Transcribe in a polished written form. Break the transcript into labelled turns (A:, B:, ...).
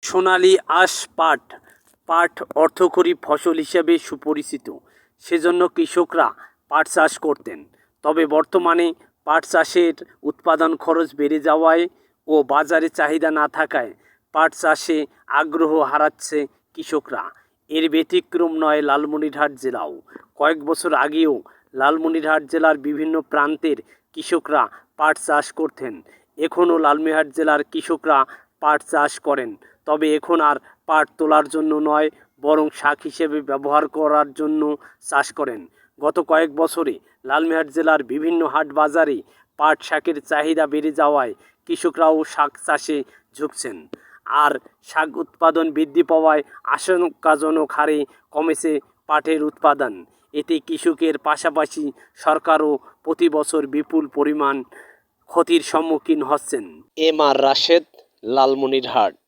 A: সোনালী আঁশ পাট পাট অর্থকরী ফসল হিসেবে সুপরিচিত। সেজন্য কৃষকরা পাট চাষ করতেন। তবে বর্তমানে পাট চাষের উৎপাদন খরচ বেড়ে যাওয়ায় ও বাজারে চাহিদা না থাকায় পাট চাষে আগ্রহ হারাচ্ছে কৃষকরা। এর ব্যতিক্রম নয় লালমনিরহাট জেলাও। কয়েক বছর আগেও লালমনিরহাট জেলার বিভিন্ন প্রান্তের কৃষকরা পাট চাষ করতেন। এখনও লালমনিরহাট জেলার কৃষকরা পাট চাষ করেন, তবে এখন আর পাট তোলার জন্য নয়, বরং শাক হিসেবে ব্যবহার করার জন্য চাষ করেন। গত কয়েক বছরে লালমনিরহাট জেলার বিভিন্ন হাট বাজারে পাট শাকের চাহিদা বেড়ে যাওয়ায় কৃষকরাও শাক চাষে ঝুঁকছেন। আর শাক উৎপাদন বৃদ্ধি পাওয়ায় আশঙ্কাজনক হারে কমেছে পাটের উৎপাদন। এতে কৃষকের পাশাপাশি সরকারও প্রতি বছর বিপুল পরিমাণ ক্ষতির সম্মুখীন হচ্ছেন। M R Rashed, Lalmonirhat.